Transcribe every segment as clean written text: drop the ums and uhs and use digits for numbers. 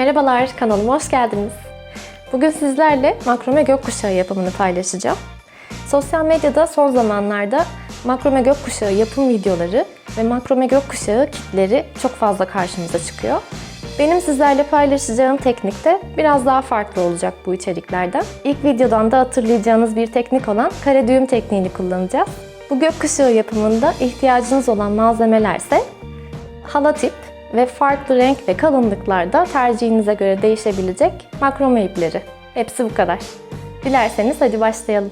Merhabalar, kanalıma hoş geldiniz. Bugün sizlerle makrome gökkuşağı yapımını paylaşacağım. Sosyal medyada son zamanlarda makrome gökkuşağı yapım videoları ve makrome gökkuşağı kitleri çok fazla karşımıza çıkıyor. Benim sizlerle paylaşacağım teknik de biraz daha farklı olacak bu içeriklerden. İlk videodan da hatırlayacağınız bir teknik olan kare düğüm tekniğini kullanacağız. Bu gökkuşağı yapımında ihtiyacınız olan malzemelerse halatip ve farklı renk ve kalınlıklarda tercihinize göre değişebilecek makrome ipleri. Hepsi bu kadar. Dilerseniz hadi başlayalım.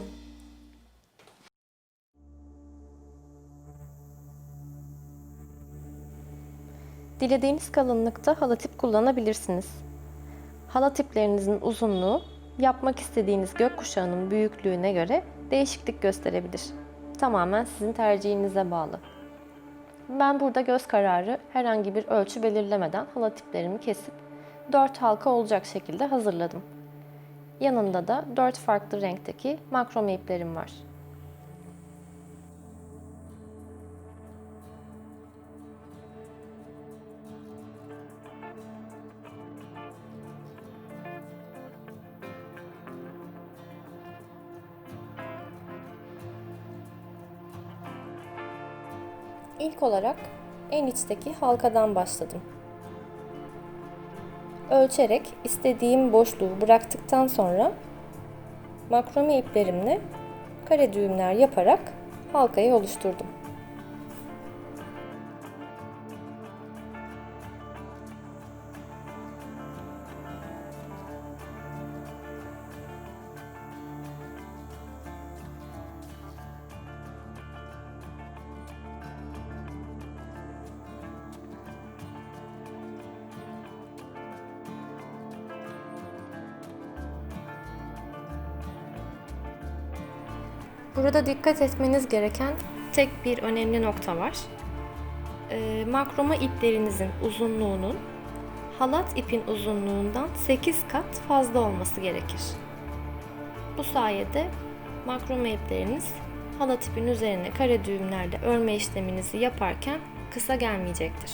Dilediğiniz kalınlıkta halatip kullanabilirsiniz. Halatiplerinizin uzunluğu yapmak istediğiniz gökkuşağının büyüklüğüne göre değişiklik gösterebilir. Tamamen sizin tercihinize bağlı. Ben burada göz kararı herhangi bir ölçü belirlemeden halatiplerimi kesip 4 halka olacak şekilde hazırladım. Yanında da 4 farklı renkteki makrome iplerim var. İlk olarak en içteki halkadan başladım. Ölçerek istediğim boşluğu bıraktıktan sonra makrome iplerimle kare düğümler yaparak halkayı oluşturdum. Burada dikkat etmeniz gereken tek bir önemli nokta var. Makrome iplerinizin uzunluğunun halat ipin uzunluğundan 8 kat fazla olması gerekir. Bu sayede makrome ipleriniz halat ipin üzerine kare düğümlerle örme işleminizi yaparken kısa gelmeyecektir.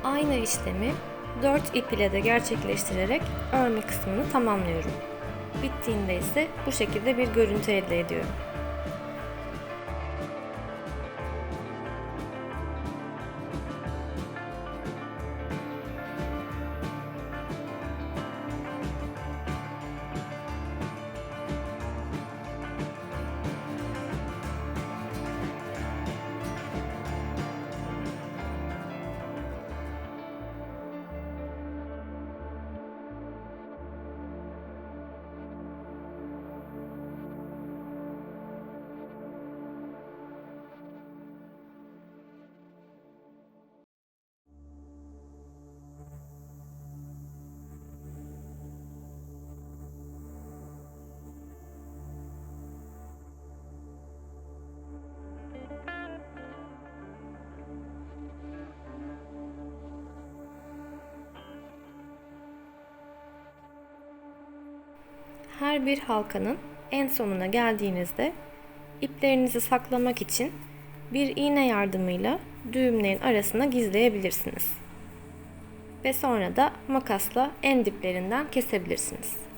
Aynı işlemi 4 ip ile de gerçekleştirerek örme kısmını tamamlıyorum. Bittiğinde ise bu şekilde bir görüntü elde ediyorum. Her bir halkanın en sonuna geldiğinizde iplerinizi saklamak için bir iğne yardımıyla düğümlerin arasına gizleyebilirsiniz. Ve sonra da makasla en diplerinden kesebilirsiniz.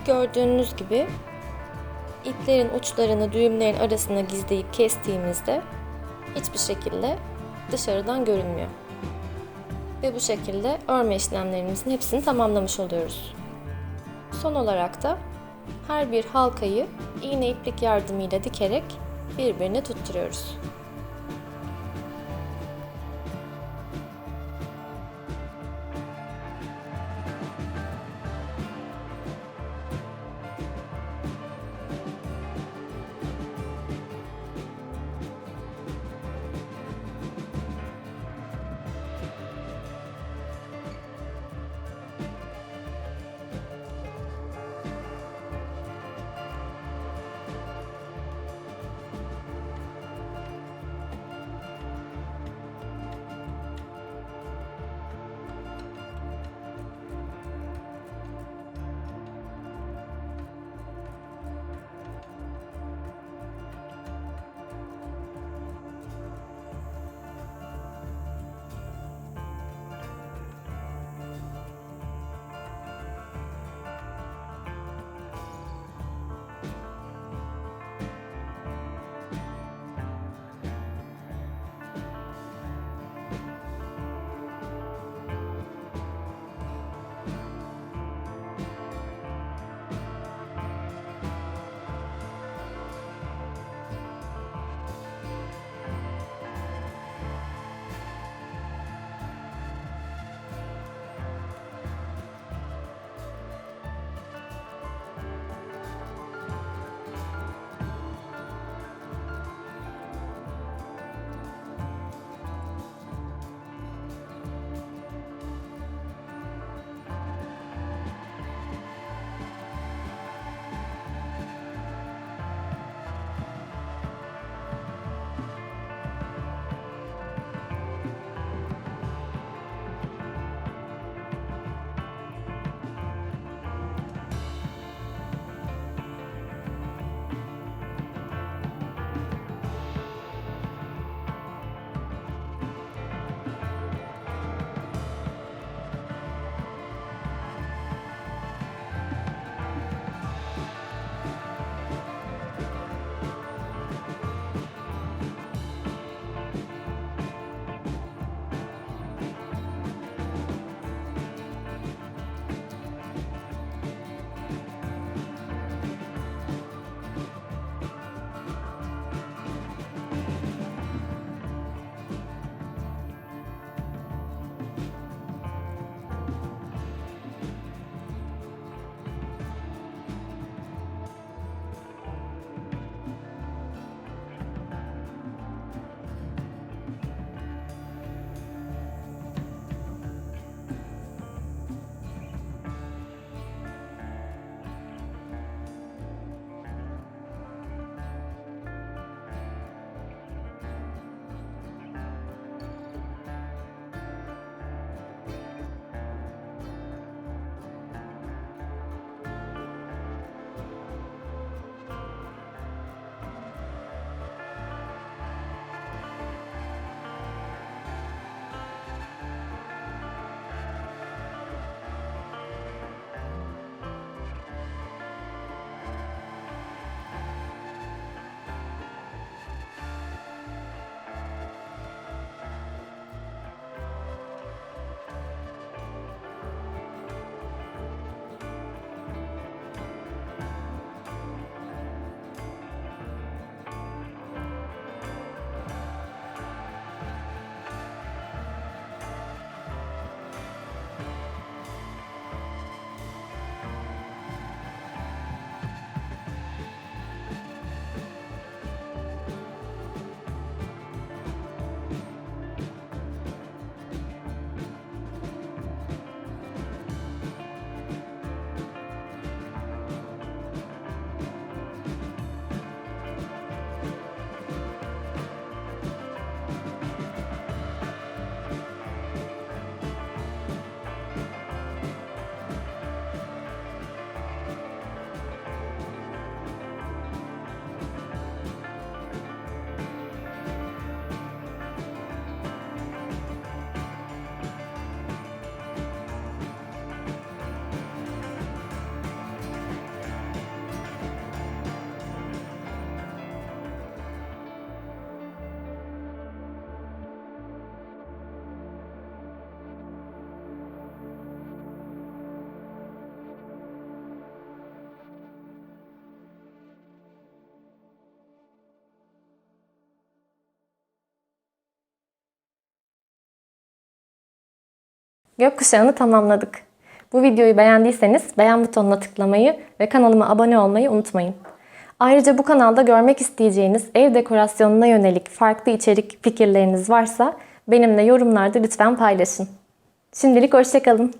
Gördüğünüz gibi iplerin uçlarını düğümlerin arasına gizleyip kestiğimizde hiçbir şekilde dışarıdan görünmüyor. Ve bu şekilde örme işlemlerimizin hepsini tamamlamış oluyoruz. Son olarak da her bir halkayı iğne iplik yardımıyla dikerek birbirine tutturuyoruz. Gökkuşağını tamamladık. Bu videoyu beğendiyseniz beğen butonuna tıklamayı ve kanalıma abone olmayı unutmayın. Ayrıca bu kanalda görmek isteyeceğiniz ev dekorasyonuna yönelik farklı içerik fikirleriniz varsa benimle yorumlarda lütfen paylaşın. Şimdilik hoşça kalın.